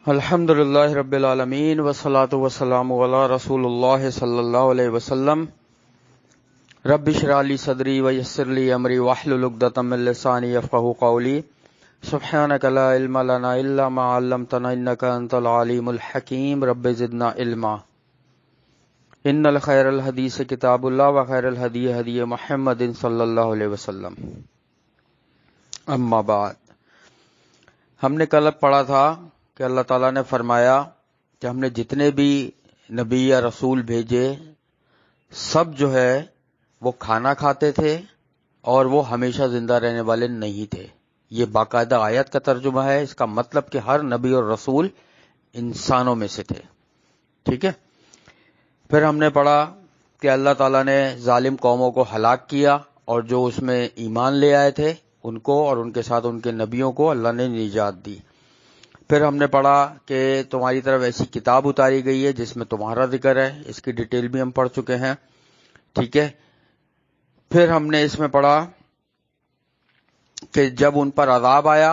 الحمدللہ رب العالمین والصلاة والسلام علی رسول اللہ صلی اللہ علیہ وسلم رب اشرح لی صدری ویسر لی امری واحلل عقدۃ من لسانی یفقہوا قولی سبحانک لا علم لنا الا ما علمتنا انک انت العلیم الحکیم رب زدنا علما ان الخیر الحدیث کتاب اللہ وخیر الہدی ہدی محمد صلی اللہ علیہ وسلم اما بعد ہم نے کل پڑھا تھا کہ اللہ تعالیٰ نے فرمایا کہ ہم نے جتنے بھی نبی یا رسول بھیجے سب جو ہے وہ کھانا کھاتے تھے اور وہ ہمیشہ زندہ رہنے والے نہیں تھے. یہ باقاعدہ آیت کا ترجمہ ہے. اس کا مطلب کہ ہر نبی اور رسول انسانوں میں سے تھے. ٹھیک ہے. پھر ہم نے پڑھا کہ اللہ تعالیٰ نے ظالم قوموں کو ہلاک کیا اور جو اس میں ایمان لے آئے تھے ان کو اور ان کے ساتھ ان کے نبیوں کو اللہ نے نجات دی. پھر ہم نے پڑھا کہ تمہاری طرف ایسی کتاب اتاری گئی ہے جس میں تمہارا ذکر ہے. اس کی ڈیٹیل بھی ہم پڑھ چکے ہیں. ٹھیک ہے. پھر ہم نے اس میں پڑھا کہ جب ان پر عذاب آیا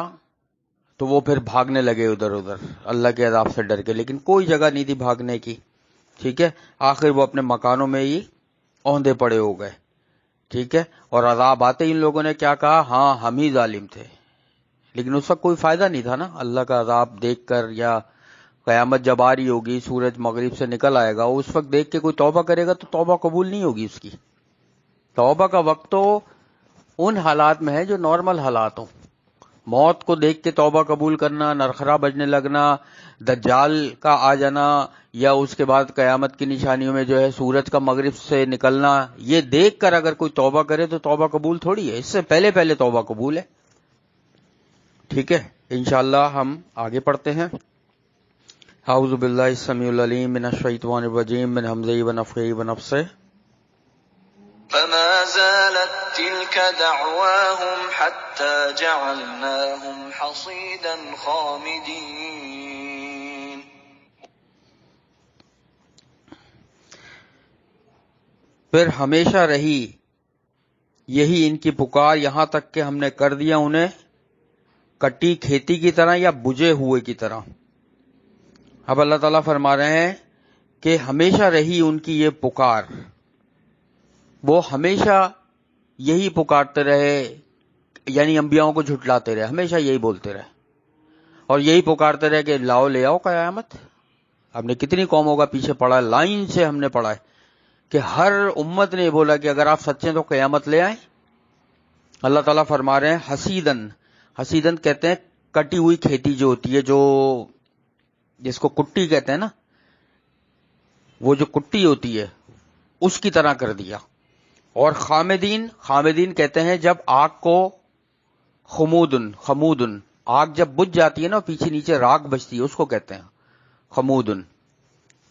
تو وہ پھر بھاگنے لگے ادھر ادھر اللہ کے عذاب سے ڈر کے، لیکن کوئی جگہ نہیں تھی بھاگنے کی. ٹھیک ہے. آخر وہ اپنے مکانوں میں ہی اوندے پڑے ہو گئے. ٹھیک ہے. اور عذاب آتے ہی ان لوگوں نے کیا کہا؟ ہاں ہم ہی ظالم تھے. لیکن اس وقت کوئی فائدہ نہیں تھا نا اللہ کا عذاب دیکھ کر، یا قیامت جب آ رہی ہوگی سورج مغرب سے نکل آئے گا اس وقت دیکھ کے کوئی توبہ کرے گا تو توبہ قبول نہیں ہوگی اس کی. توبہ کا وقت تو ان حالات میں ہے جو نارمل حالات ہوں. موت کو دیکھ کے توبہ قبول کرنا، نرخرا بجنے لگنا، دجال کا آ جانا، یا اس کے بعد قیامت کی نشانیوں میں جو ہے سورج کا مغرب سے نکلنا، یہ دیکھ کر اگر کوئی توبہ کرے تو توبہ قبول تھوڑی ہے. اس سے پہلے پہلے توبہ قبول ہے. ٹھیک ہے. انشاءاللہ ہم آگے پڑھتے ہیں. اعوذ باللہ السمیع العلیم من الشیطان الرجیم من ہمزہ ونفخہ ونفثہ. فما زالت تلك دعواهم حتى جعلناهم حصيدا خامدين. پھر ہمیشہ رہی یہی ان کی پکار یہاں تک کہ ہم نے کر دیا انہیں کٹی کھیتی کی طرح یا بجے ہوئے کی طرح. اب اللہ تعالیٰ فرما رہے ہیں کہ ہمیشہ رہی ان کی یہ پکار، وہ ہمیشہ یہی پکارتے رہے، یعنی انبیاؤں کو جھٹلاتے رہے، ہمیشہ یہی بولتے رہے اور یہی پکارتے رہے کہ لاؤ لے آؤ قیامت. ہم نے کتنی قوموں کا پیچھے پڑھا، لائن سے ہم نے پڑھا ہے کہ ہر امت نے بولا کہ اگر آپ سچے تو قیامت لے آئیں. اللہ تعالیٰ فرما رہے ہیں حسیدن. حسیدن کہتے ہیں کٹی ہوئی کھیتی جو ہوتی ہے، جو جس کو کٹی کہتے ہیں نا، وہ جو کٹی ہوتی ہے اس کی طرح کر دیا. اور خامدین، خامدین کہتے ہیں جب آگ کو خمودن آگ جب بجھ جاتی ہے نا پیچھے نیچے راکھ بچتی ہے اس کو کہتے ہیں خمودن.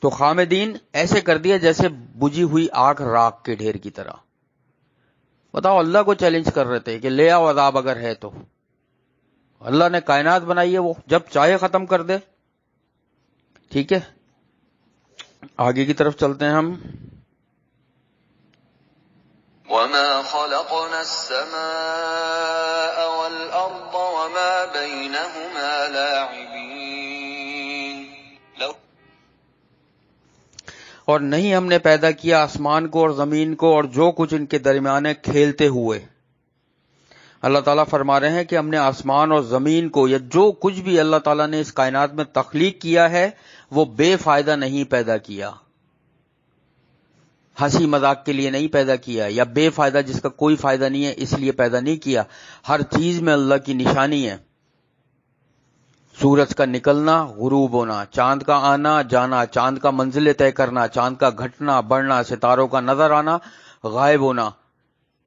تو خامدین ایسے کر دیا جیسے بجھی ہوئی آگ راکھ کے ڈھیر کی طرح. بتاؤ، اللہ کو چیلنج کر رہے تھے کہ لے آؤ عذاب اگر ہے تو. اللہ نے کائنات بنائی ہے، وہ جب چاہے ختم کر دے. ٹھیک ہے. آگے کی طرف چلتے ہیں ہم. وما خلقنا السماء والأرض وما بينهما لاعبين. اور نہیں ہم نے پیدا کیا آسمان کو اور زمین کو اور جو کچھ ان کے درمیان ہے کھیلتے ہوئے. اللہ تعالیٰ فرما رہے ہیں کہ ہم نے آسمان اور زمین کو، یا جو کچھ بھی اللہ تعالیٰ نے اس کائنات میں تخلیق کیا ہے وہ بے فائدہ نہیں پیدا کیا، ہنسی مذاق کے لیے نہیں پیدا کیا، یا بے فائدہ جس کا کوئی فائدہ نہیں ہے اس لیے پیدا نہیں کیا. ہر چیز میں اللہ کی نشانی ہے. سورج کا نکلنا، غروب ہونا، چاند کا آنا جانا، چاند کا منزلیں طے کرنا، چاند کا گھٹنا بڑھنا، ستاروں کا نظر آنا، غائب ہونا.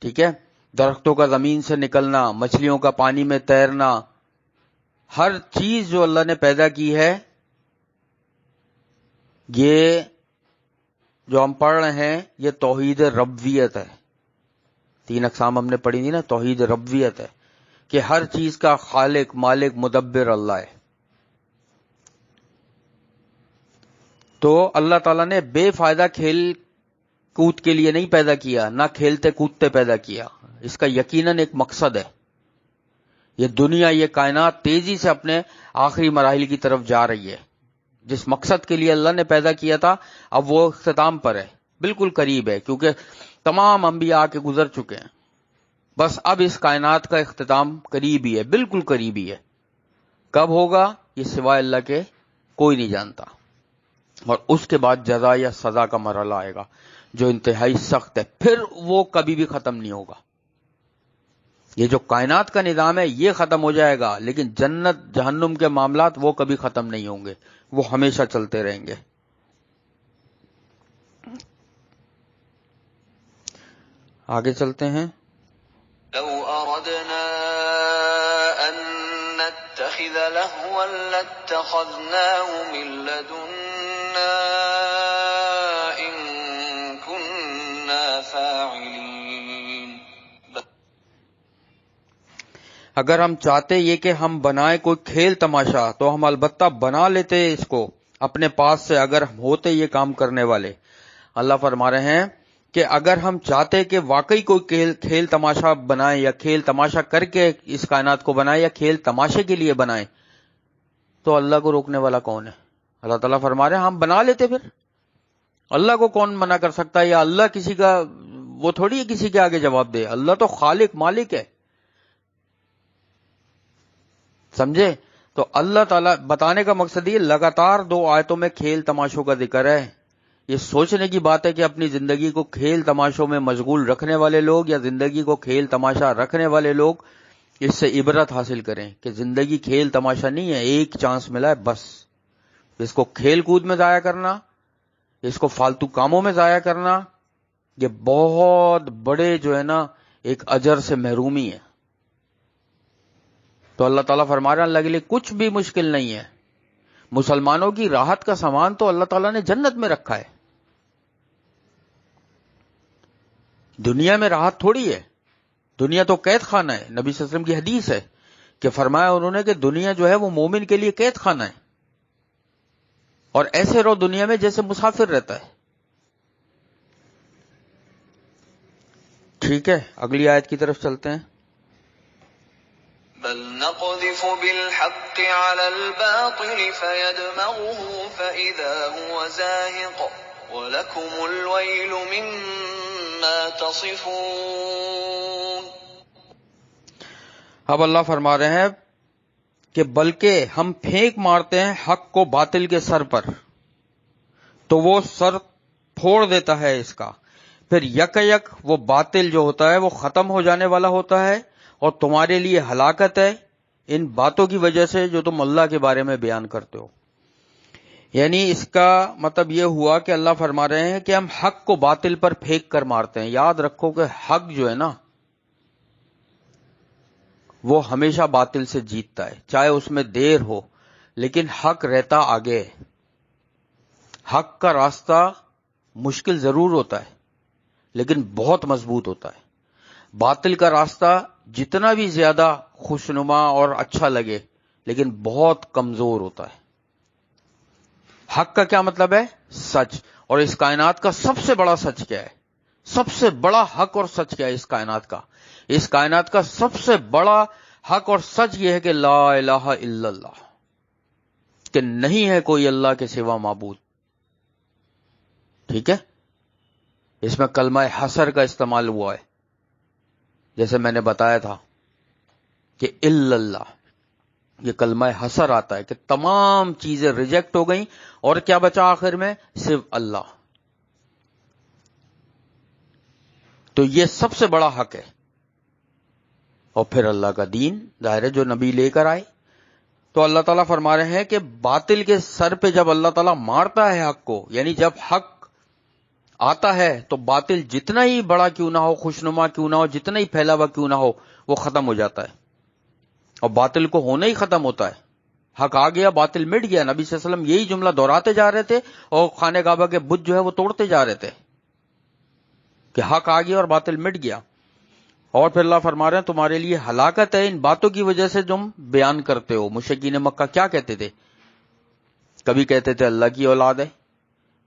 ٹھیک ہے. درختوں کا زمین سے نکلنا، مچھلیوں کا پانی میں تیرنا، ہر چیز جو اللہ نے پیدا کی ہے، یہ جو ہم پڑھ رہے ہیں یہ توحید ربویت ہے. 3 اقسام ہم نے پڑھی تھی نا. توحید ربویت ہے کہ ہر چیز کا خالق مالک مدبر اللہ ہے. تو اللہ تعالیٰ نے بے فائدہ کھیل کود کے لیے نہیں پیدا کیا، نہ کھیلتے کودتے پیدا کیا. اس کا یقیناً ایک مقصد ہے. یہ دنیا، یہ کائنات تیزی سے اپنے آخری مراحل کی طرف جا رہی ہے. جس مقصد کے لیے اللہ نے پیدا کیا تھا اب وہ اختتام پر ہے، بالکل قریب ہے، کیونکہ تمام انبیاء کے گزر چکے ہیں. بس اب اس کائنات کا اختتام قریب ہی ہے، بالکل قریب ہی ہے. کب ہوگا یہ سوائے اللہ کے کوئی نہیں جانتا. اور اس کے بعد جزا یا سزا کا مرحلہ آئے گا جو انتہائی سخت ہے، پھر وہ کبھی بھی ختم نہیں ہوگا. یہ جو کائنات کا نظام ہے یہ ختم ہو جائے گا، لیکن جنت جہنم کے معاملات وہ کبھی ختم نہیں ہوں گے، وہ ہمیشہ چلتے رہیں گے. آگے چلتے ہیں. لو أردنا أن نتخذ لهوا لاتخذناه من لدنا إن كنا فاعلين. اگر ہم چاہتے یہ کہ ہم بنائیں کوئی کھیل تماشا تو ہم البتہ بنا لیتے اس کو اپنے پاس سے، اگر ہم ہوتے یہ کام کرنے والے. اللہ فرما رہے ہیں کہ اگر ہم چاہتے کہ واقعی کوئی کھیل تماشا بنائیں یا کھیل تماشا کر کے اس کائنات کو بنائیں یا کھیل تماشے کے لیے بنائیں، تو اللہ کو روکنے والا کون ہے؟ اللہ تعالیٰ فرما رہے ہیں ہم بنا لیتے. پھر اللہ کو کون منع کر سکتا ہے؟ یا اللہ کسی کا وہ تھوڑی ہے کسی کے آگے جواب دے. اللہ تو خالق مالک ہے، سمجھے؟ تو اللہ تعالیٰ بتانے کا مقصد یہ لگاتار 2 آیتوں میں کھیل تماشوں کا ذکر ہے. یہ سوچنے کی بات ہے کہ اپنی زندگی کو کھیل تماشوں میں مشغول رکھنے والے لوگ یا زندگی کو کھیل تماشا رکھنے والے لوگ اس سے عبرت حاصل کریں کہ زندگی کھیل تماشا نہیں ہے، ایک چانس ملا ہے بس. اس کو کھیل کود میں ضائع کرنا، اس کو فالتو کاموں میں ضائع کرنا، یہ بہت بڑے جو ہے نا ایک اجر سے محرومی ہے. تو اللہ تعالیٰ فرما رہے ہیں اللہ کے لیے کچھ بھی مشکل نہیں ہے. مسلمانوں کی راحت کا سامان تو اللہ تعالیٰ نے جنت میں رکھا ہے. دنیا میں راحت تھوڑی ہے، دنیا تو قید خانہ ہے. نبی صلی اللہ علیہ وسلم کی حدیث ہے کہ فرمایا انہوں نے کہ دنیا جو ہے وہ مومن کے لیے قید خانہ ہے، اور ایسے رہو دنیا میں جیسے مسافر رہتا ہے. ٹھیک ہے، اگلی آیت کی طرف چلتے ہیں. بل نقذف بالحق على الباطل فيدمغه فإذا هو زاهق ولكم الويل مما تصفون. اب اللہ فرما رہے ہیں کہ بلکہ ہم پھینک مارتے ہیں حق کو باطل کے سر پر تو وہ سر پھوڑ دیتا ہے اس کا، پھر یک یک وہ باطل جو ہوتا ہے وہ ختم ہو جانے والا ہوتا ہے، اور تمہارے لیے ہلاکت ہے ان باتوں کی وجہ سے جو تم اللہ کے بارے میں بیان کرتے ہو. یعنی اس کا مطلب یہ ہوا کہ اللہ فرما رہے ہیں کہ ہم حق کو باطل پر پھینک کر مارتے ہیں. یاد رکھو کہ حق جو ہے نا وہ ہمیشہ باطل سے جیتتا ہے، چاہے اس میں دیر ہو، لیکن حق رہتا آگے. حق کا راستہ مشکل ضرور ہوتا ہے لیکن بہت مضبوط ہوتا ہے. باطل کا راستہ جتنا بھی زیادہ خوشنما اور اچھا لگے لیکن بہت کمزور ہوتا ہے. حق کا کیا مطلب ہے؟ سچ. اور اس کائنات کا سب سے بڑا سچ کیا ہے؟ سب سے بڑا حق اور سچ کیا ہے اس کائنات کا؟ اس کائنات کا سب سے بڑا حق اور سچ یہ ہے کہ لا الہ الا اللہ، کہ نہیں ہے کوئی اللہ کے سوا معبود. ٹھیک ہے، اس میں کلمہ حسر کا استعمال ہوا ہے، جیسے میں نے بتایا تھا کہ الا اللہ، یہ کلمہ حسر آتا ہے کہ تمام چیزیں ریجیکٹ ہو گئیں اور کیا بچا آخر میں؟ صرف اللہ. تو یہ سب سے بڑا حق ہے. اور پھر اللہ کا دین ظاہر ہے جو نبی لے کر آئے. تو اللہ تعالیٰ فرما رہے ہیں کہ باطل کے سر پہ جب اللہ تعالیٰ مارتا ہے حق کو، یعنی جب حق آتا ہے تو باطل جتنا ہی بڑا کیوں نہ ہو، خوشنما کیوں نہ ہو، جتنا ہی پھیلا ہوا کیوں نہ ہو، وہ ختم ہو جاتا ہے. اور باطل کو ہونا ہی ختم ہوتا ہے. حق آ گیا، باطل مٹ گیا. نبی صلی اللہ علیہ وسلم یہی جملہ دہراتے جا رہے تھے اور خانہ کعبہ کے بت جو ہے وہ توڑتے جا رہے تھے کہ حق آ گیا اور باطل مٹ گیا. اور پھر اللہ فرما رہے ہیں تمہارے لیے ہلاکت ہے ان باتوں کی وجہ سے تم بیان کرتے ہو. مشرکین مکہ کیا کہتے تھے؟ کبھی کہتے تھے اللہ کی اولاد ہے،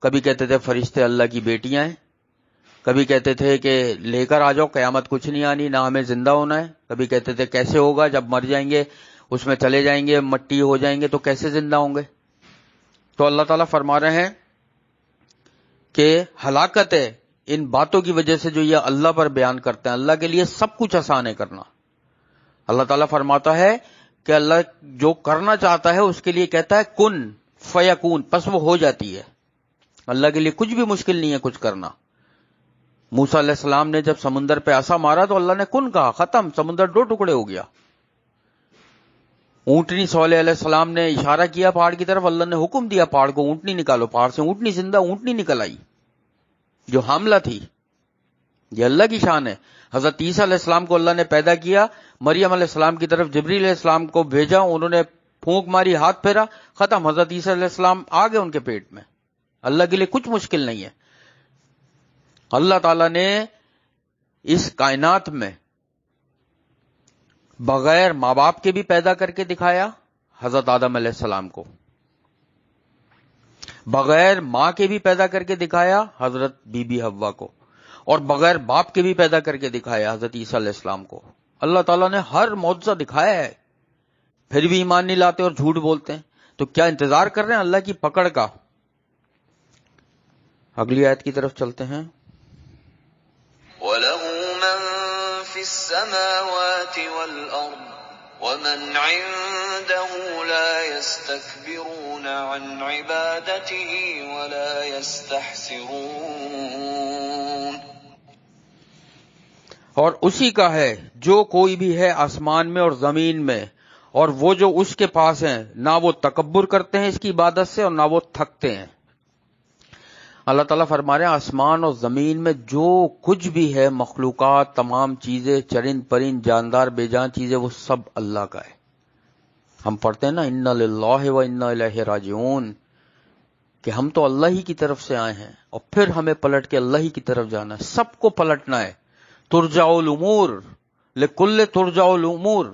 کبھی کہتے تھے فرشتے اللہ کی بیٹیاں ہیں، کبھی کہتے تھے کہ لے کر آ جاؤ، قیامت کچھ نہیں آنی، نہ ہمیں زندہ ہونا ہے. کبھی کہتے تھے کیسے ہوگا، جب مر جائیں گے اس میں چلے جائیں گے، مٹی ہو جائیں گے تو کیسے زندہ ہوں گے. تو اللہ تعالیٰ فرما رہے ہیں کہ ہلاکت ہے ان باتوں کی وجہ سے جو یہ اللہ پر بیان کرتے ہیں. اللہ کے لیے سب کچھ آسان ہے کرنا. اللہ تعالیٰ فرماتا ہے کہ اللہ جو کرنا چاہتا ہے اس کے لیے کہتا ہے کن فیکون، پس وہ ہو جاتی ہے. اللہ کے لیے کچھ بھی مشکل نہیں ہے کچھ کرنا. موسیٰ علیہ السلام نے جب سمندر پہ عصا مارا تو اللہ نے کن کہا، ختم، سمندر 2 ٹکڑے ہو گیا. اونٹنی صالح علیہ السلام نے اشارہ کیا پہاڑ کی طرف، اللہ نے حکم دیا پہاڑ کو اونٹنی نکالو، پہاڑ سے اونٹنی زندہ اونٹنی نکل آئی جو حاملہ تھی. یہ اللہ کی شان ہے. حضرت عیسیٰ علیہ السلام کو اللہ نے پیدا کیا، مریم علیہ السلام کی طرف جبریل علیہ السلام کو بھیجا، انہوں نے پھونک ماری، ہاتھ پھیرا، ختم، حضرت عیسیٰ علیہ السلام آ گئے ان کے پیٹ میں. اللہ کے لیے کچھ مشکل نہیں ہے. اللہ تعالیٰ نے اس کائنات میں بغیر ماں باپ کے بھی پیدا کر کے دکھایا حضرت آدم علیہ السلام کو، بغیر ماں کے بھی پیدا کر کے دکھایا حضرت بی بی حوا کو، اور بغیر باپ کے بھی پیدا کر کے دکھایا حضرت عیسیٰ علیہ السلام کو. اللہ تعالیٰ نے ہر معجزہ دکھایا ہے، پھر بھی ایمان نہیں لاتے اور جھوٹ بولتے ہیں. تو کیا انتظار کر رہے ہیں اللہ کی پکڑ کا؟ اگلی آیت کی طرف چلتے ہیں. وَلَهُ مَن فِي السَّمَاوَاتِ وَالْأَرْضِ وَمَنْ عِندَهُ لَا يَسْتَكْبِرُونَ عَنْ عِبَادَتِهِ وَلَا يَسْتَحْسِرُونَ. اور اسی کا ہے جو کوئی بھی ہے آسمان میں اور زمین میں، اور وہ جو اس کے پاس ہیں، نہ وہ تکبر کرتے ہیں اس کی عبادت سے اور نہ وہ تھکتے ہیں. اللہ تعالیٰ فرما رہے ہیں آسمان اور زمین میں جو کچھ بھی ہے، مخلوقات، تمام چیزیں، چرند پرند، جاندار بے جان چیزیں، وہ سب اللہ کا ہے. ہم پڑھتے ہیں نا انا للہ و انا الیہ راجعون، کہ ہم تو اللہ ہی کی طرف سے آئے ہیں اور پھر ہمیں پلٹ کے اللہ ہی کی طرف جانا ہے. سب کو پلٹنا ہے. ترجع الامور لکل ترجع الامور،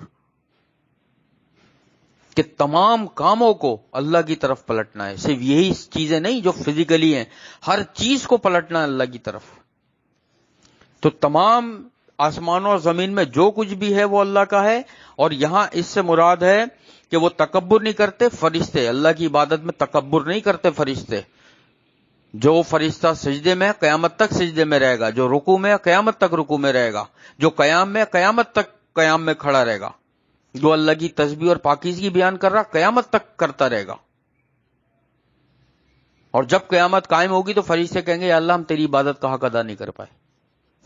کہ تمام کاموں کو اللہ کی طرف پلٹنا ہے. صرف یہی چیزیں نہیں جو فزیکلی ہیں، ہر چیز کو پلٹنا ہے اللہ کی طرف. تو تمام آسمانوں اور زمین میں جو کچھ بھی ہے وہ اللہ کا ہے. اور یہاں اس سے مراد ہے کہ وہ تکبر نہیں کرتے. فرشتے اللہ کی عبادت میں تکبر نہیں کرتے. فرشتے، جو فرشتہ سجدے میں قیامت تک سجدے میں رہے گا، جو رکوع میں قیامت تک رکوع میں رہے گا، جو قیام میں قیامت تک قیام میں کھڑا رہے گا، جو اللہ کی تسبیح اور پاکیزگی بیان کر رہا قیامت تک کرتا رہے گا. اور جب قیامت قائم ہوگی تو فرشتے کہیں گے یا اللہ ہم تیری عبادت کا حق ادا نہیں کر پائے.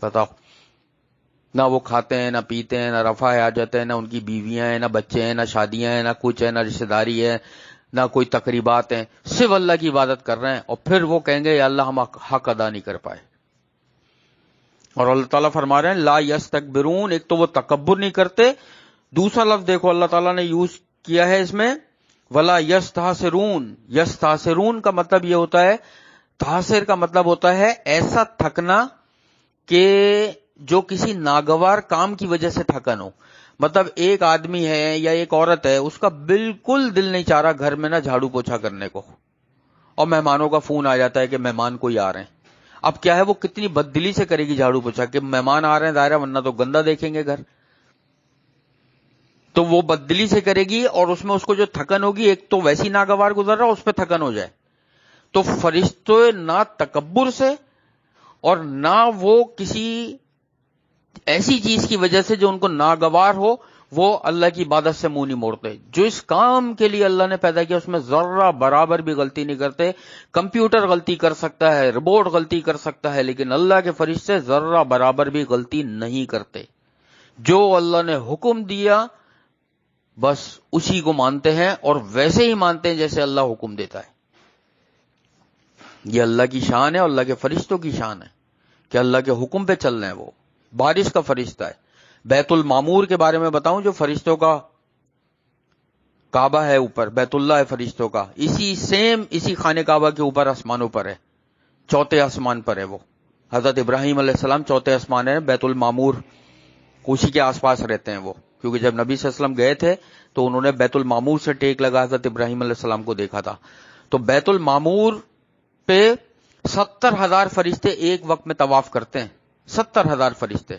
بتاؤ، نہ وہ کھاتے ہیں، نہ پیتے ہیں، نہ رفع حاجت ہے، نہ ان کی بیویاں ہیں، نہ بچے ہیں، نہ شادیاں ہیں، نہ کچھ ہے، نہ رشتہ داری ہے، نہ کوئی تقریبات ہیں، صرف اللہ کی عبادت کر رہے ہیں. اور پھر وہ کہیں گے یا اللہ ہم حق ادا نہیں کر پائے. اور اللہ تعالیٰ فرما رہے ہیں لا یستکبرون، ایک تو وہ تکبر نہیں کرتے. دوسرا لفظ دیکھو اللہ تعالیٰ نے یوز کیا ہے اس میں، ولا یستحسرون. یستحسرون کا مطلب یہ ہوتا ہے، تحسر کا مطلب ہوتا ہے ایسا تھکنا کہ جو کسی ناگوار کام کی وجہ سے تھکن ہو. مطلب ایک آدمی ہے یا ایک عورت ہے، اس کا بالکل دل نہیں چاہ رہا گھر میں نہ جھاڑو پوچھا کرنے کو، اور مہمانوں کا فون آ جاتا ہے کہ مہمان کوئی آ رہے ہیں. اب کیا ہے، وہ کتنی بددلی سے کرے گی جھاڑو پوچھا کہ مہمان آ رہے ہیں دائرہ، ورنہ تو گندا دیکھیں گے گھر. تو وہ بددلی سے کرے گی، اور اس میں اس کو جو تھکن ہوگی، ایک تو ویسی ناگوار گزر رہا اس پہ تھکن ہو جائے. تو فرشتے نہ تکبر سے اور نہ وہ کسی ایسی چیز کی وجہ سے جو ان کو ناگوار ہو، وہ اللہ کی عبادت سے منہ نہیں موڑتے. جو اس کام کے لیے اللہ نے پیدا کیا اس میں ذرہ برابر بھی غلطی نہیں کرتے. کمپیوٹر غلطی کر سکتا ہے، روبوٹ غلطی کر سکتا ہے، لیکن اللہ کے فرشتے ذرہ برابر بھی غلطی نہیں کرتے. جو اللہ نے حکم دیا بس اسی کو مانتے ہیں، اور ویسے ہی مانتے ہیں جیسے اللہ حکم دیتا ہے. یہ اللہ کی شان ہے اور اللہ کے فرشتوں کی شان ہے کہ اللہ کے حکم پہ چل رہے ہیں. وہ بارش کا فرشتہ ہے. بیت المعمور کے بارے میں بتاؤں، جو فرشتوں کا کعبہ ہے اوپر، بیت اللہ ہے فرشتوں کا، اسی خانہ کعبہ کے اوپر آسمانوں پر ہے، چوتھے آسمان پر ہے. وہ حضرت ابراہیم علیہ السلام چوتھے آسمان ہے، بیت المعمور اسی کے آس پاس رہتے ہیں وہ، کیونکہ جب نبی صلی اللہ علیہ وسلم گئے تھے تو انہوں نے بیت المعمور سے ٹیک لگا حضرت ابراہیم علیہ السلام کو دیکھا تھا. تو بیت المعمور پہ 70,000 فرشتے ایک وقت میں طواف کرتے ہیں، 70,000 فرشتے،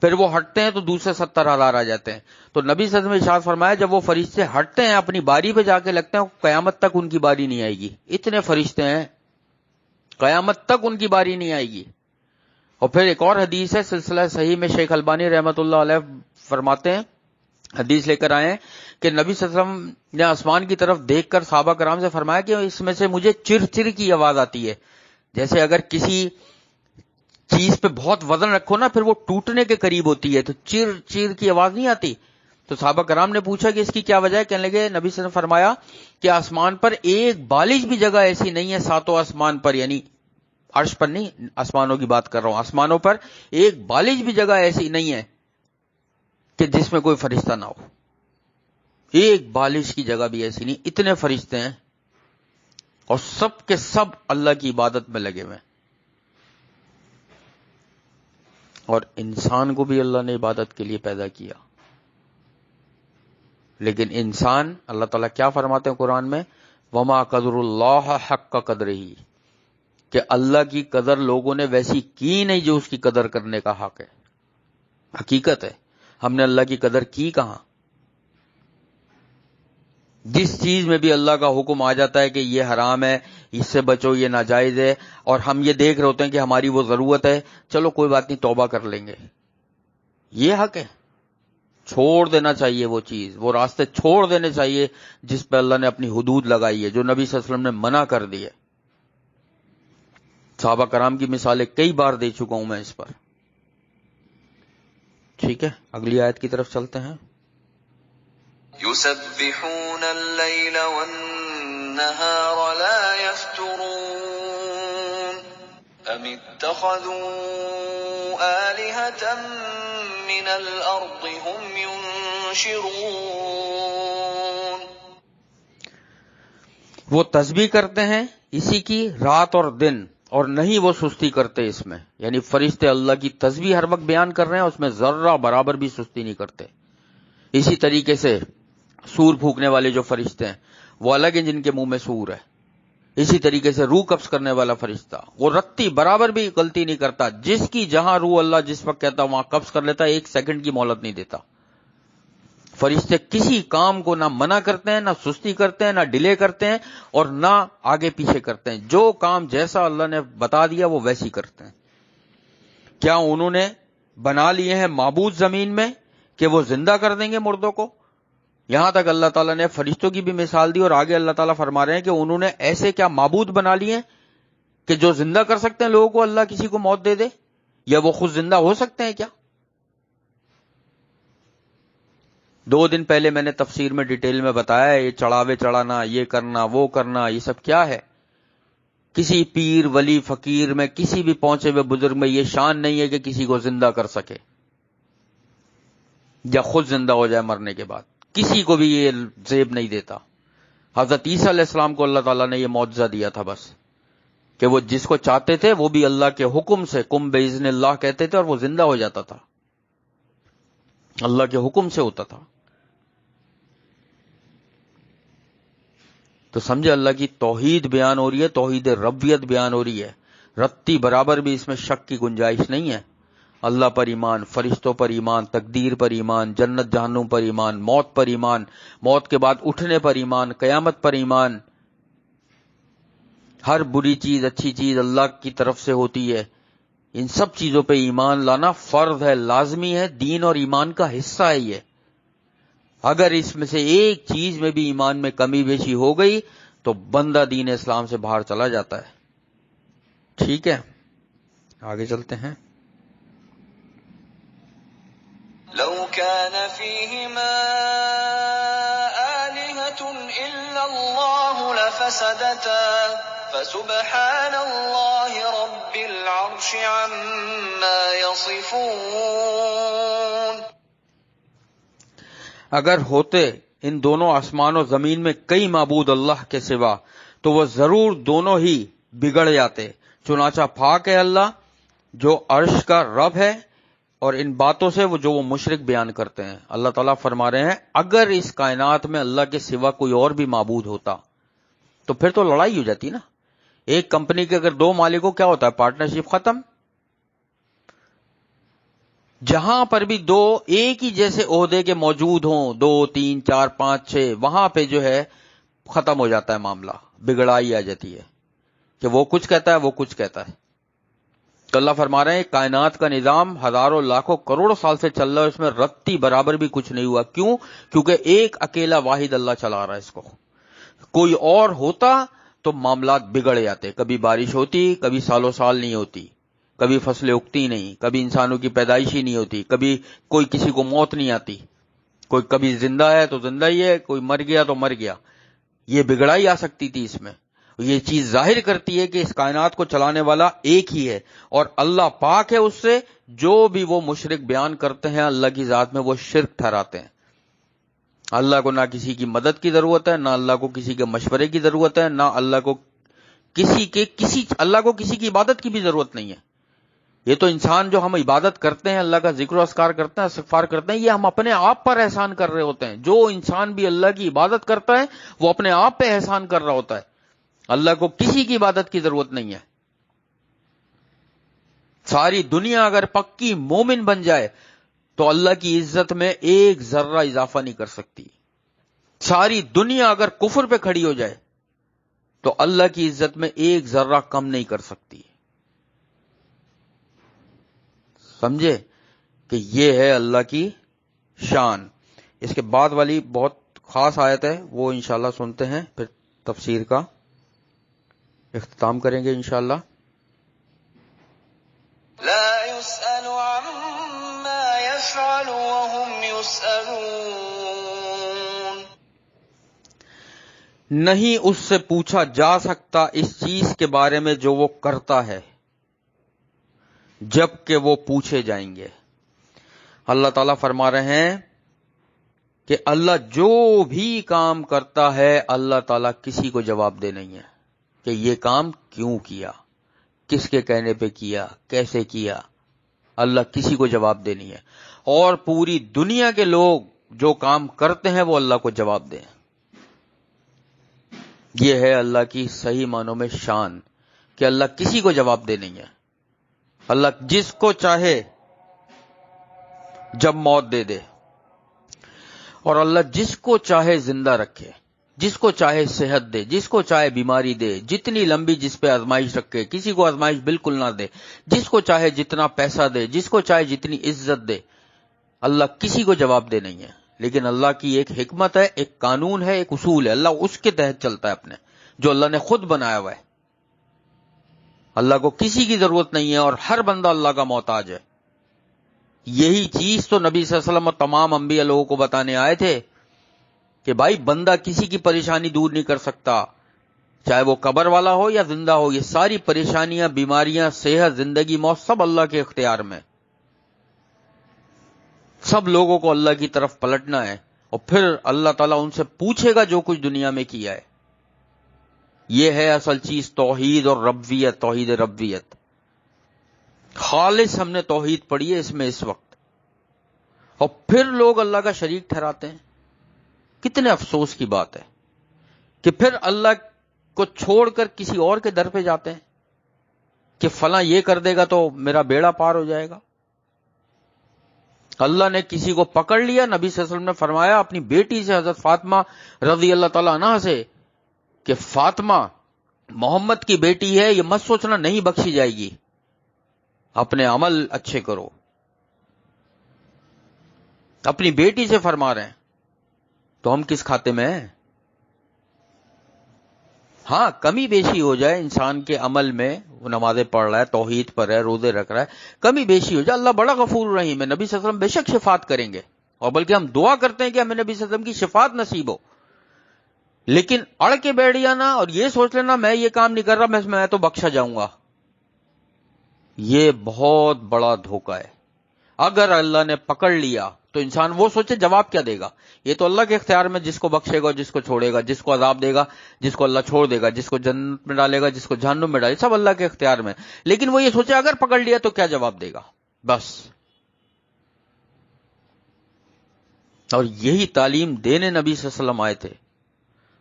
پھر وہ ہٹتے ہیں تو دوسرے 70,000 آ جاتے ہیں. تو نبی صلی اللہ علیہ وسلم نے ارشاد فرمایا جب وہ فرشتے ہٹتے ہیں اپنی باری پہ جا کے لگتے ہیں قیامت تک ان کی باری نہیں آئے گی. اتنے فرشتے ہیں، قیامت تک ان کی باری نہیں آئے گی. اور پھر ایک اور حدیث ہے سلسلہ صحیح میں، شیخ البانی رحمۃ اللہ علیہ فرماتے ہیں، حدیث لے کر آئے ہیں کہ نبی صلی اللہ علیہ وسلم نے آسمان کی طرف دیکھ کر صحابہ کرام سے فرمایا کہ اس میں سے مجھے چر چر کی آواز آتی ہے. جیسے اگر کسی چیز پہ بہت وزن رکھو نا پھر وہ ٹوٹنے کے قریب ہوتی ہے، تو چر چر کی آواز نہیں آتی. تو صحابہ کرام نے پوچھا کہ اس کی کیا وجہ ہے؟ کہنے لگے نبی صلی اللہ علیہ وسلم نے فرمایا کہ آسمان پر ایک بالش بھی جگہ ایسی نہیں ہے، ساتوں آسمان پر، یعنی عرش پر نہیں، آسمانوں کی بات کر رہا ہوں، آسمانوں پر ایک بالش بھی جگہ ایسی نہیں ہے کہ جس میں کوئی فرشتہ نہ ہو. ایک بالش کی جگہ بھی ایسی نہیں، اتنے فرشتے ہیں اور سب کے سب اللہ کی عبادت میں لگے ہوئے ہیں. اور انسان کو بھی اللہ نے عبادت کے لیے پیدا کیا، لیکن انسان، اللہ تعالیٰ کیا فرماتے ہیں قرآن میں؟ وما قدر اللہ حق قدرہ، کہ اللہ کی قدر لوگوں نے ویسی کی نہیں جو اس کی قدر کرنے کا حق ہے. حقیقت ہے ہم نے اللہ کی قدر کی کہاں؟ جس چیز میں بھی اللہ کا حکم آ جاتا ہے کہ یہ حرام ہے، اس سے بچو، یہ ناجائز ہے، اور ہم یہ دیکھ رہے ہوتے ہیں کہ ہماری وہ ضرورت ہے، چلو کوئی بات نہیں توبہ کر لیں گے، یہ حق ہے. چھوڑ دینا چاہیے وہ چیز، وہ راستے چھوڑ دینے چاہیے جس پہ اللہ نے اپنی حدود لگائی ہے، جو نبی صلی اللہ علیہ وسلم نے منع کر دی ہے. صحابہ کرام کی مثالیں کئی بار دے چکا ہوں میں اس پر. ٹھیک ہے، اگلی آیت کی طرف چلتے ہیں. يسبحون الليل والنهار لا يفترون أم اتخذوا آلهة من الأرض هم ينشرون. وہ تسبیح کرتے ہیں اسی کی رات اور دن، اور نہیں وہ سستی کرتے اس میں. یعنی فرشتے اللہ کی تسبیح ہر وقت بیان کر رہے ہیں، اس میں ذرہ برابر بھی سستی نہیں کرتے. اسی طریقے سے سور پھونکنے والے جو فرشتے ہیں وہ الگ ہیں جن کے منہ میں سور ہے. اسی طریقے سے روح قبض کرنے والا فرشتہ وہ رتی برابر بھی غلطی نہیں کرتا، جس کی جہاں روح اللہ جس وقت کہتا وہاں قبض کر لیتا، ایک سیکنڈ کی مہلت نہیں دیتا. فرشتے کسی کام کو نہ منع کرتے ہیں، نہ سستی کرتے ہیں، نہ ڈیلے کرتے ہیں، اور نہ آگے پیچھے کرتے ہیں. جو کام جیسا اللہ نے بتا دیا وہ ویسی کرتے ہیں. کیا انہوں نے بنا لیے ہیں معبود زمین میں کہ وہ زندہ کر دیں گے مردوں کو؟ یہاں تک اللہ تعالیٰ نے فرشتوں کی بھی مثال دی، اور آگے اللہ تعالیٰ فرما رہے ہیں کہ انہوں نے ایسے کیا معبود بنا لیے ہیں کہ جو زندہ کر سکتے ہیں لوگوں کو؟ اللہ کسی کو موت دے دے، یا وہ خود زندہ ہو سکتے ہیں کیا؟ 2 دن پہلے میں نے تفسیر میں ڈیٹیل میں بتایا ہے، یہ چڑھاوے چڑھانا، یہ کرنا، وہ کرنا، یہ سب کیا ہے؟ کسی پیر ولی فقیر میں، کسی بھی پہنچے ہوئے بزرگ میں یہ شان نہیں ہے کہ کسی کو زندہ کر سکے یا خود زندہ ہو جائے مرنے کے بعد. کسی کو بھی یہ زیب نہیں دیتا. حضرت عیسیٰ علیہ السلام کو اللہ تعالیٰ نے یہ معجزہ دیا تھا بس، کہ وہ جس کو چاہتے تھے وہ بھی اللہ کے حکم سے کم باذن اللہ کہتے تھے اور وہ زندہ ہو جاتا تھا، اللہ کے حکم سے ہوتا تھا. تو سمجھے اللہ کی توحید بیان ہو رہی ہے، توحید ربیت بیان ہو رہی ہے، رتی برابر بھی اس میں شک کی گنجائش نہیں ہے. اللہ پر ایمان، فرشتوں پر ایمان، تقدیر پر ایمان، جنت جہنم پر ایمان، موت پر ایمان، موت کے بعد اٹھنے پر ایمان، قیامت پر ایمان. ہر بری چیز اچھی چیز اللہ کی طرف سے ہوتی ہے. ان سب چیزوں پہ ایمان لانا فرض ہے، لازمی ہے، دین اور ایمان کا حصہ ہے یہ. اگر اس میں سے ایک چیز میں بھی ایمان میں کمی بیشی ہو گئی تو بندہ دین اسلام سے باہر چلا جاتا ہے. ٹھیک ہے، آگے چلتے ہیں. لو كان فيهما آلهة إلا الله لفسدتا فسبحان الله رب العرش عما يصفون. اگر ہوتے ان دونوں آسمان و زمین میں کئی معبود اللہ کے سوا تو وہ ضرور دونوں ہی بگڑ جاتے. چنانچہ پاک ہے اللہ جو عرش کا رب ہے اور ان باتوں سے جو وہ مشرک بیان کرتے ہیں. اللہ تعالیٰ فرما رہے ہیں اگر اس کائنات میں اللہ کے سوا کوئی اور بھی معبود ہوتا تو پھر تو لڑائی ہو جاتی نا. ایک کمپنی کے اگر 2 مالک ہو کیا ہوتا ہے؟ پارٹنرشپ ختم. جہاں پر بھی 2 ایک ہی جیسے عہدے کے موجود ہوں، 2 3 4 5 6، وہاں پہ جو ہے ختم ہو جاتا ہے معاملہ، بگڑائی آ جاتی ہے کہ وہ کچھ کہتا ہے وہ کچھ کہتا ہے. تو اللہ فرما رہے ہیں کائنات کا نظام ہزاروں لاکھوں کروڑوں سال سے چل رہا ہے، اس میں رتی برابر بھی کچھ نہیں ہوا. کیوں؟ کیونکہ ایک اکیلا واحد اللہ چلا رہا ہے اس کو. کوئی اور ہوتا تو معاملات بگڑ جاتے، کبھی بارش ہوتی، کبھی سالوں سال نہیں ہوتی، کبھی فصلیں اگتی نہیں، کبھی انسانوں کی پیدائش ہی نہیں ہوتی، کبھی کوئی کسی کو موت نہیں آتی، کوئی کبھی زندہ ہے تو زندہ ہی ہے، کوئی مر گیا تو مر گیا. یہ بگڑائی آ سکتی تھی اس میں. یہ چیز ظاہر کرتی ہے کہ اس کائنات کو چلانے والا ایک ہی ہے، اور اللہ پاک ہے اس سے. جو بھی وہ مشرک بیان کرتے ہیں اللہ کی ذات میں وہ شرک ٹھہراتے ہیں. اللہ کو نہ کسی کی مدد کی ضرورت ہے، نہ اللہ کو کسی کے مشورے کی ضرورت ہے، نہ اللہ کو اللہ کو کسی کی عبادت کی بھی ضرورت نہیں ہے. یہ تو انسان جو ہم عبادت کرتے ہیں، اللہ کا ذکر و اذکار کرتے ہیں، استغفار کرتے ہیں، یہ ہم اپنے آپ پر احسان کر رہے ہوتے ہیں. جو انسان بھی اللہ کی عبادت کرتا ہے وہ اپنے آپ پہ احسان کر رہا ہوتا ہے. اللہ کو کسی کی عبادت کی ضرورت نہیں ہے. ساری دنیا اگر پکی مومن بن جائے تو اللہ کی عزت میں ایک ذرہ اضافہ نہیں کر سکتی. ساری دنیا اگر کفر پہ کھڑی ہو جائے تو اللہ کی عزت میں ایک ذرہ کم نہیں کر سکتی. سمجھے کہ یہ ہے اللہ کی شان. اس کے بعد والی بہت خاص آیت ہے، وہ انشاءاللہ سنتے ہیں، پھر تفسیر کا اختتام کریں گے انشاءاللہ. لا يسأل عما يفعل وهم يسألون. نہیں اس سے پوچھا جا سکتا اس چیز کے بارے میں جو وہ کرتا ہے، جب کہ وہ پوچھے جائیں گے. اللہ تعالیٰ فرما رہے ہیں کہ اللہ جو بھی کام کرتا ہے اللہ تعالیٰ کسی کو جواب دے نہیں ہے کہ یہ کام کیوں کیا، کس کے کہنے پہ کیا، کیسے کیا. اللہ کسی کو جواب دے نہیں ہے، اور پوری دنیا کے لوگ جو کام کرتے ہیں وہ اللہ کو جواب دیں. یہ ہے اللہ کی صحیح معنوں میں شان کہ اللہ کسی کو جواب دے نہیں ہے. اللہ جس کو چاہے جب موت دے دے، اور اللہ جس کو چاہے زندہ رکھے، جس کو چاہے صحت دے، جس کو چاہے بیماری دے، جتنی لمبی جس پہ آزمائش رکھے، کسی کو آزمائش بالکل نہ دے، جس کو چاہے جتنا پیسہ دے، جس کو چاہے جتنی عزت دے. اللہ کسی کو جواب دے نہیں ہے. لیکن اللہ کی ایک حکمت ہے، ایک قانون ہے، ایک اصول ہے، اللہ اس کے تحت چلتا ہے اپنے، جو اللہ نے خود بنایا ہوا ہے. اللہ کو کسی کی ضرورت نہیں ہے، اور ہر بندہ اللہ کا محتاج ہے. یہی چیز تو نبی صلی اللہ علیہ وسلم اور تمام انبیاء لوگوں کو بتانے آئے تھے کہ بھائی بندہ کسی کی پریشانی دور نہیں کر سکتا، چاہے وہ قبر والا ہو یا زندہ ہو. یہ ساری پریشانیاں، بیماریاں، صحت، زندگی، موت سب اللہ کے اختیار میں. سب لوگوں کو اللہ کی طرف پلٹنا ہے، اور پھر اللہ تعالیٰ ان سے پوچھے گا جو کچھ دنیا میں کیا ہے. یہ ہے اصل چیز توحید اور ربویت، توحید ربویت. خالص ہم نے توحید پڑھی ہے اس میں اس وقت، اور پھر لوگ اللہ کا شریک ٹھہراتے ہیں. کتنے افسوس کی بات ہے کہ پھر اللہ کو چھوڑ کر کسی اور کے در پہ جاتے ہیں کہ فلاں یہ کر دے گا تو میرا بیڑا پار ہو جائے گا. اللہ نے کسی کو پکڑ لیا، نبی صلی اللہ علیہ وسلم نے فرمایا اپنی بیٹی سے، حضرت فاطمہ رضی اللہ تعالیٰ عنہا سے، کہ فاطمہ محمد کی بیٹی ہے، یہ مت سوچنا نہیں بخشی جائے گی، اپنے عمل اچھے کرو. اپنی بیٹی سے فرما رہے ہیں تو ہم کس کھاتے میں ہیں؟ ہاں کمی بیشی ہو جائے انسان کے عمل میں، وہ نمازیں پڑھ رہا ہے، توحید پر ہے، روزے رکھ رہا ہے، کمی بیشی ہو جائے، اللہ بڑا غفور رحیم ہے. نبی صلی اللہ علیہ وسلم بے شک شفاعت کریں گے، اور بلکہ ہم دعا کرتے ہیں کہ ہمیں نبی صلی اللہ علیہ وسلم کی شفاعت نصیب ہو. لیکن اڑ کے بیٹھ جانا اور یہ سوچ لینا میں یہ کام نہیں کر رہا، میں تو بخشا جاؤں گا، یہ بہت بڑا دھوکہ ہے. اگر اللہ نے پکڑ لیا تو انسان وہ سوچے جواب کیا دے گا. یہ تو اللہ کے اختیار میں، جس کو بخشے گا، جس کو چھوڑے گا، جس کو عذاب دے گا، جس کو اللہ چھوڑ دے گا، جس کو جنت میں ڈالے گا، جس کو جہنم میں ڈالے گا، سب اللہ کے اختیار میں. لیکن وہ یہ سوچے اگر پکڑ لیا تو کیا جواب دے گا، بس. اور یہی تعلیم دینے نبی صلی اللہ علیہ وسلم آئے تھے.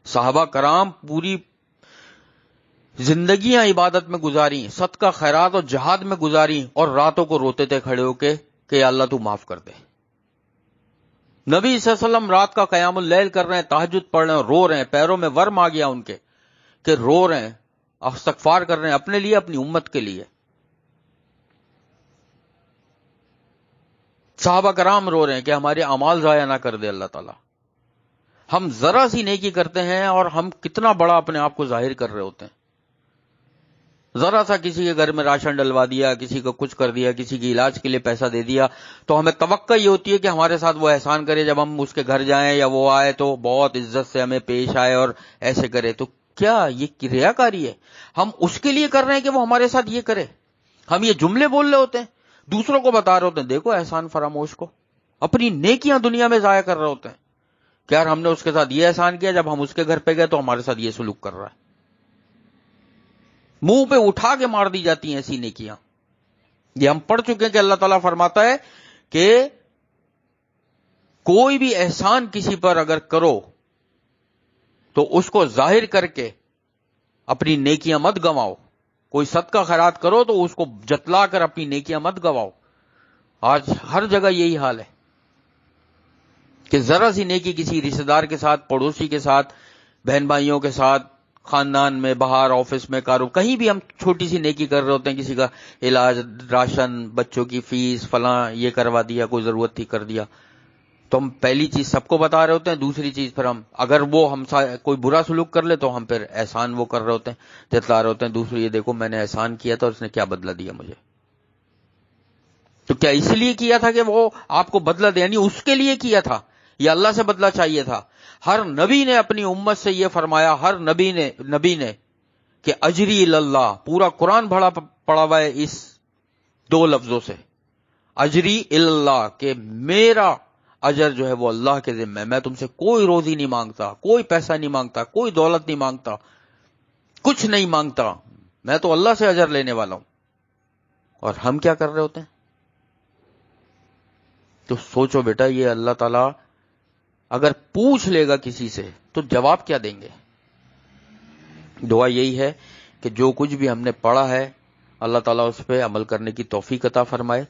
صحابہ کرام پوری زندگیاں عبادت میں گزاری، صدقہ خیرات اور جہاد میں گزاری، اور راتوں کو روتے تھے کھڑے ہو کے کہ یا اللہ تو معاف کر دے۔ نبی صلی اللہ علیہ وسلم رات کا قیام اللیل کر رہے ہیں، تہجد پڑھ رہے ہیں، رو رہے ہیں، پیروں میں ورم آ گیا ان کے کہ رو رہے ہیں، استغفار کر رہے ہیں اپنے لیے، اپنی امت کے لیے۔ صحابہ کرام رو رہے ہیں کہ ہمارے اعمال ضائع نہ کر دے اللہ تعالیٰ۔ ہم ذرا سی نیکی کرتے ہیں اور ہم کتنا بڑا اپنے آپ کو ظاہر کر رہے ہوتے ہیں۔ ذرا سا کسی کے گھر میں راشن ڈلوا دیا، کسی کو کچھ کر دیا، کسی کے علاج کے لیے پیسہ دے دیا، تو ہمیں توقع یہ ہوتی ہے کہ ہمارے ساتھ وہ احسان کرے، جب ہم اس کے گھر جائیں یا وہ آئے تو بہت عزت سے ہمیں پیش آئے اور ایسے کرے۔ تو کیا یہ ریاکاری ہے؟ ہم اس کے لیے کر رہے ہیں کہ وہ ہمارے ساتھ یہ کرے؟ ہم یہ جملے بول رہے ہوتے ہیں، دوسروں کو بتا رہے ہوتے ہیں دیکھو احسان فراموش کو، اپنی نیکیاں دنیا میں ضائع کر رہے ہوتے ہیں کہ یار ہم نے اس کے ساتھ یہ احسان کیا، جب ہم اس کے گھر پہ گئے تو ہمارے ساتھ یہ سلوک کر رہا ہے۔ منہ پہ اٹھا کے مار دی جاتی ہیں ایسی نیکیاں۔ یہ ہم پڑھ چکے ہیں کہ اللہ تعالیٰ فرماتا ہے کہ کوئی بھی احسان کسی پر اگر کرو تو اس کو ظاہر کر کے اپنی نیکیاں مت گواؤ۔ کوئی صدقہ خیرات کرو تو اس کو جتلا کر اپنی نیکیاں مت گواؤ۔ آج ہر جگہ یہی حال ہے کہ ذرا سی نیکی کسی رشتہ دار کے ساتھ، پڑوسی کے ساتھ، بہن بھائیوں کے ساتھ، خاندان میں، باہر، آفس میں، کاروبار، کہیں بھی ہم چھوٹی سی نیکی کر رہے ہوتے ہیں، کسی کا علاج، راشن، بچوں کی فیس، فلاں یہ کروا دیا، کوئی ضرورت تھی کر دیا، تو ہم پہلی چیز سب کو بتا رہے ہوتے ہیں، دوسری چیز پھر ہم اگر وہ ہم کوئی برا سلوک کر لے تو ہم پھر احسان وہ کر رہے ہوتے ہیں، جتلا رہے ہوتے ہیں دوسری، یہ دیکھو میں نے احسان کیا تھا اور اس نے کیا بدلہ دیا مجھے۔ تو کیا اس لیے کیا تھا کہ وہ آپ کو بدلہ دے؟ یعنی اس کے لیے کیا تھا یا اللہ سے بدلہ چاہیے تھا؟ ہر نبی نے اپنی امت سے یہ فرمایا، ہر نبی نے کہ اجری اللہ، پورا قرآن پڑا ہوا ہے اس دو لفظوں سے، اجری اللہ، کہ میرا اجر جو ہے وہ اللہ کے ذمہ ہے، میں تم سے کوئی روزی نہیں مانگتا، کوئی پیسہ نہیں مانگتا، کوئی دولت نہیں مانگتا، کچھ نہیں مانگتا، میں تو اللہ سے اجر لینے والا ہوں۔ اور ہم کیا کر رہے ہوتے ہیں؟ تو سوچو بیٹا، یہ اللہ تعالیٰ اگر پوچھ لے گا کسی سے تو جواب کیا دیں گے؟ دعا یہی ہے کہ جو کچھ بھی ہم نے پڑھا ہے اللہ تعالیٰ اس پہ عمل کرنے کی توفیق عطا فرمائے۔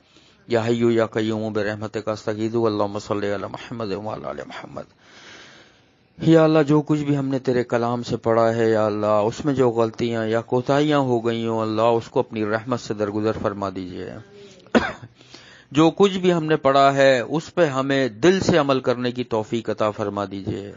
یا حیو یا قیوم برحمتک استغیث، اللہم صلی علی محمد وعلی آل محمد۔ یا اللہ جو کچھ بھی ہم نے تیرے کلام سے پڑھا ہے یا اللہ، اس میں جو غلطیاں یا کوتاہیاں ہو گئی ہوں اللہ، اس کو اپنی رحمت سے درگزر فرما دیجیے۔ جو کچھ بھی ہم نے پڑھا ہے اس پہ ہمیں دل سے عمل کرنے کی توفیق عطا فرما دیجیے۔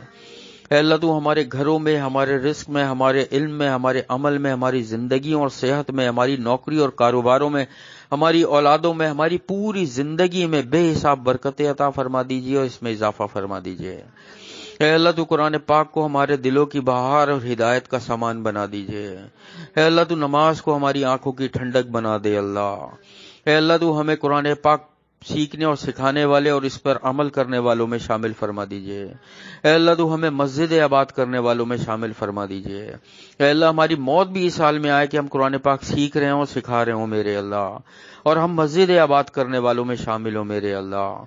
اے اللہ تو ہمارے گھروں میں، ہمارے رزق میں، ہمارے علم میں، ہمارے عمل میں، ہماری زندگیوں اور صحت میں، ہماری نوکری اور کاروباروں میں، ہماری اولادوں میں، ہماری پوری زندگی میں بے حساب برکتیں عطا فرما دیجیے اور اس میں اضافہ فرما دیجیے۔ اے اللہ تو قرآن پاک کو ہمارے دلوں کی بہار اور ہدایت کا سامان بنا دیجیے۔ اے اللہ تو نماز کو ہماری آنکھوں کی ٹھنڈک بنا دے اللہ۔ اے اللہ تو ہمیں قرآن پاک سیکھنے اور سکھانے والے اور اس پر عمل کرنے والوں میں شامل فرما دیجیے۔ اے اللہ تو ہمیں مسجد آباد کرنے والوں میں شامل فرما دیجیے۔ اے اللہ ہماری موت بھی اس حال میں آئے کہ ہم قرآن پاک سیکھ رہے ہوں، سکھا رہے ہوں میرے اللہ، اور ہم مسجد آباد کرنے والوں میں شامل ہوں میرے اللہ۔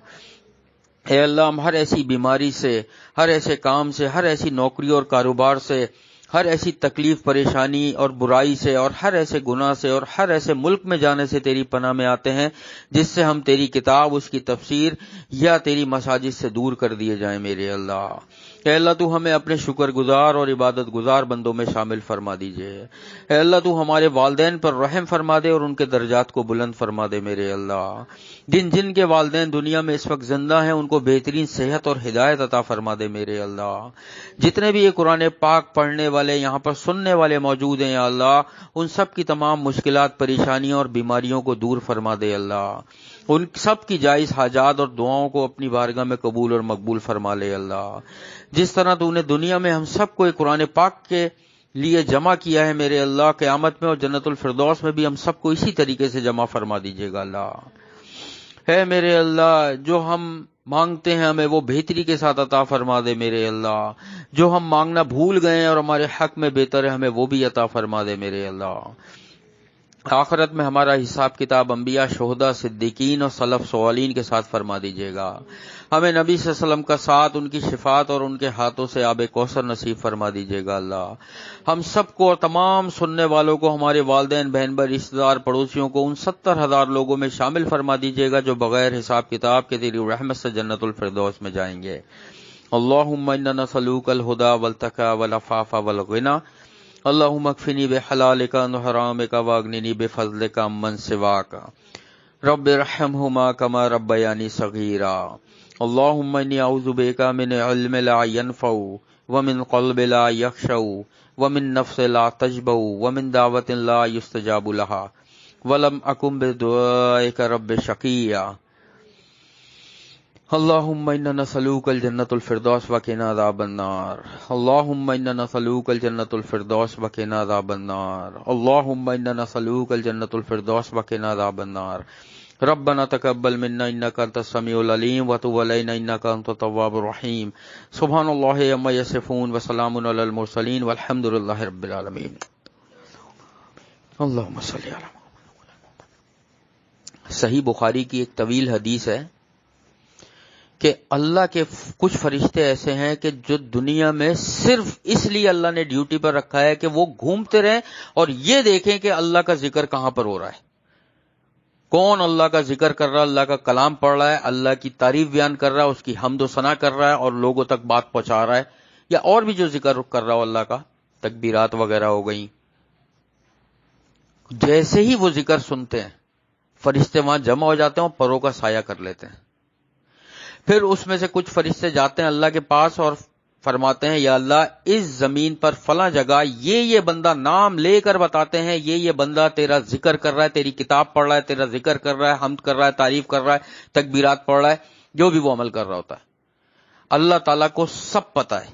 اے اللہ ہم ہر ایسی بیماری سے، ہر ایسے کام سے، ہر ایسی نوکری اور کاروبار سے، ہر ایسی تکلیف، پریشانی اور برائی سے، اور ہر ایسے گناہ سے، اور ہر ایسے ملک میں جانے سے تیری پناہ میں آتے ہیں جس سے ہم تیری کتاب، اس کی تفسیر یا تیری مساجد سے دور کر دیے جائیں میرے اللہ۔ اے اللہ تو ہمیں اپنے شکر گزار اور عبادت گزار بندوں میں شامل فرما دیجئے۔ اے اللہ تو ہمارے والدین پر رحم فرما دے اور ان کے درجات کو بلند فرما دے میرے اللہ۔ جن کے والدین دنیا میں اس وقت زندہ ہیں ان کو بہترین صحت اور ہدایت عطا فرما دے میرے اللہ۔ جتنے بھی یہ قرآن پاک پڑھنے والے، یہاں پر سننے والے موجود ہیں یا اللہ، ان سب کی تمام مشکلات، پریشانیوں اور بیماریوں کو دور فرما دے اللہ۔ ان سب کی جائز حاجات اور دعاؤں کو اپنی بارگاہ میں قبول اور مقبول فرما لے اللہ۔ جس طرح تو نے دنیا میں ہم سب کو قرآن پاک کے لیے جمع کیا ہے میرے اللہ، قیامت میں اور جنت الفردوس میں بھی ہم سب کو اسی طریقے سے جمع فرما دیجیے گا اللہ۔ ہے میرے اللہ جو ہم مانگتے ہیں ہمیں وہ بہتری کے ساتھ عطا فرما دے میرے اللہ۔ جو ہم مانگنا بھول گئے ہیں اور ہمارے حق میں بہتر ہے ہمیں وہ بھی عطا فرما دے میرے اللہ۔ آخرت میں ہمارا حساب کتاب انبیاء، شہداء، صدیقین اور سلف صالحین کے ساتھ فرما دیجیے گا۔ ہمیں نبی صلی اللہ علیہ وسلم کا ساتھ، ان کی شفاعت اور ان کے ہاتھوں سے آب کوثر نصیب فرما دیجیے گا اللہ۔ ہم سب کو اور تمام سننے والوں کو، ہمارے والدین، بہن بھائی، رشتہ دار، پڑوسیوں کو ان 70,000 لوگوں میں شامل فرما دیجیے گا جو بغیر حساب کتاب کے تیری رحمت سے جنت الفردوس میں جائیں گے۔ اللہم انا نسألوک الہدی والتقی والعفاف والغنی، اللہم اکفنی بحلالک عن حرامک واغننی بفضلک عمن سواک، رب ارحمہما کما ربیانی صغیرا۔ اللہم انی اعوذ بک من علم لا ینفع ومن قلب لا یخشع ومن نفس لا تشبع ومن دعوت لا یستجاب لها ولم اکن بدعائک رب شقیا۔ اللہم انا نسألوک الجنۃ الفردوس وقنا عذاب النار، اللہم انا نسألوک الجنۃ الفردوس وقنا عذاب النار، اللہم انا نسألوک الجنۃ الفردوس وقنا عذاب النار۔ ربنا تقبل منا انک انت السمیع العلیم وتب علینا انک انت التواب الرحیم۔ سبحان اللہ عما یصفون وسلام علی المرسلین والحمد للہ رب العالمین۔ اللہم صلی علی محمد۔ صحیح بخاری کی ایک طویل حدیث ہے کہ اللہ کے کچھ فرشتے ایسے ہیں کہ جو دنیا میں صرف اس لیے اللہ نے ڈیوٹی پر رکھا ہے کہ وہ گھومتے رہیں اور یہ دیکھیں کہ اللہ کا ذکر کہاں پر ہو رہا ہے، کون اللہ کا ذکر کر رہا ہے، اللہ کا کلام پڑھ رہا ہے، اللہ کی تعریف بیان کر رہا ہے، اس کی حمد و ثنا کر رہا ہے اور لوگوں تک بات پہنچا رہا ہے، یا اور بھی جو ذکر کر رہا ہو اللہ کا، تکبیرات وغیرہ ہو گئیں۔ جیسے ہی وہ ذکر سنتے ہیں فرشتے وہاں جمع ہو جاتے ہیں اور پروں کا سایہ کر لیتے ہیں۔ پھر اس میں سے کچھ فرشتے جاتے ہیں اللہ کے پاس اور فرماتے ہیں یا اللہ اس زمین پر فلاں جگہ یہ بندہ، نام لے کر بتاتے ہیں یہ بندہ تیرا ذکر کر رہا ہے، تیری کتاب پڑھ رہا ہے، تیرا ذکر کر رہا ہے، حمد کر رہا ہے، تعریف کر رہا ہے، تکبیرات پڑھ رہا ہے، جو بھی وہ عمل کر رہا ہوتا ہے۔ اللہ تعالیٰ کو سب پتہ ہے،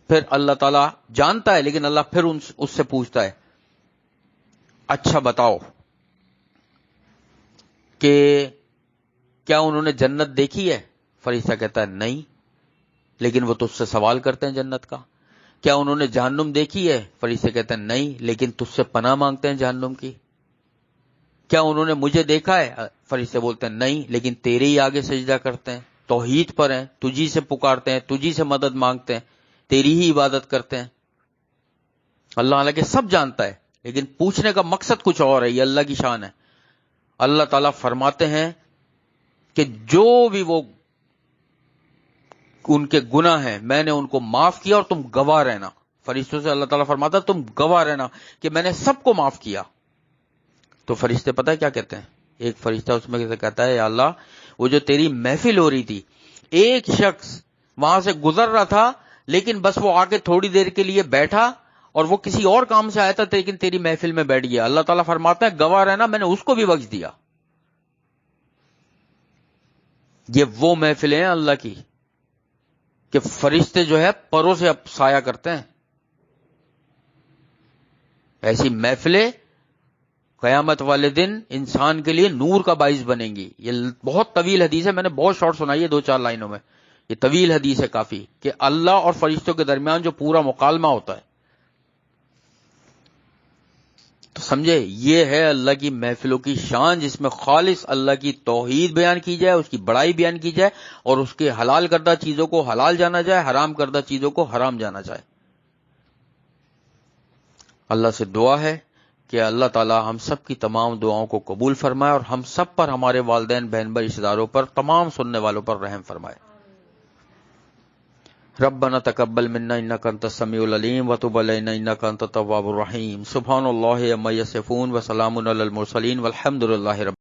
پھر اللہ تعالیٰ جانتا ہے لیکن اللہ پھر اس سے پوچھتا ہے اچھا بتاؤ کہ کیا انہوں نے جنت دیکھی ہے؟ فرشتہ کہتا ہے نہیں، لیکن وہ تجھ سے سوال کرتے ہیں جنت کا۔ کیا انہوں نے جہنم دیکھی ہے؟ فرشتے کہتے ہیں نہیں، لیکن تجھ سے پناہ مانگتے ہیں جہنم کی۔ کیا انہوں نے مجھے دیکھا ہے؟ فرشتے بولتے ہیں نہیں، لیکن تیرے ہی آگے سجدہ کرتے ہیں، توحید پر ہیں، تجھی سے پکارتے ہیں، تجھی سے مدد مانگتے ہیں، تیری ہی عبادت کرتے ہیں۔ اللہ حالانکہ سب جانتا ہے لیکن پوچھنے کا مقصد کچھ اور ہے، یہ اللہ کی شان ہے۔ اللہ تعالیٰ فرماتے ہیں کہ جو بھی وہ ان کے گناہ ہیں میں نے ان کو معاف کیا اور تم گواہ رہنا۔ فرشتوں سے اللہ تعالیٰ فرماتا تم گواہ رہنا کہ میں نے سب کو معاف کیا۔ تو فرشتے پتہ ہے کیا کہتے ہیں؟ ایک فرشتہ اس میں کہتا ہے یا اللہ وہ جو تیری محفل ہو رہی تھی، ایک شخص وہاں سے گزر رہا تھا لیکن بس وہ آ کے تھوڑی دیر کے لیے بیٹھا اور وہ کسی اور کام سے آیا تھا لیکن تیری محفل میں بیٹھ گیا، اللہ تعالیٰ فرماتا ہے گواہ رہنا میں نے اس کو بھی بخش دیا۔ یہ وہ محفلیں ہیں اللہ کی کہ فرشتے جو ہے پروں سے سایہ کرتے ہیں۔ ایسی محفلیں قیامت والے دن انسان کے لیے نور کا باعث بنیں گی۔ یہ بہت طویل حدیث ہے، میں نے بہت شارٹ سنائی ہے 2-4 لائنوں میں، یہ طویل حدیث ہے کافی، کہ اللہ اور فرشتوں کے درمیان جو پورا مکالمہ ہوتا ہے۔ تو سمجھے یہ ہے اللہ کی محفلوں کی شان، جس میں خالص اللہ کی توحید بیان کی جائے، اس کی بڑائی بیان کی جائے اور اس کے حلال کردہ چیزوں کو حلال جانا جائے، حرام کردہ چیزوں کو حرام جانا جائے۔ اللہ سے دعا ہے کہ اللہ تعالی ہم سب کی تمام دعاؤں کو قبول فرمائے اور ہم سب پر، ہمارے والدین، بہن بھائی، رشتہ داروں پر، تمام سننے والوں پر رحم فرمائے۔ ربنا تقبل منا انک انت السمیع العلیم وتب علینا انک انت التواب الرحیم۔ سبحان اللہ عما یصفون وسلام علی المرسلین والحمد للہ رب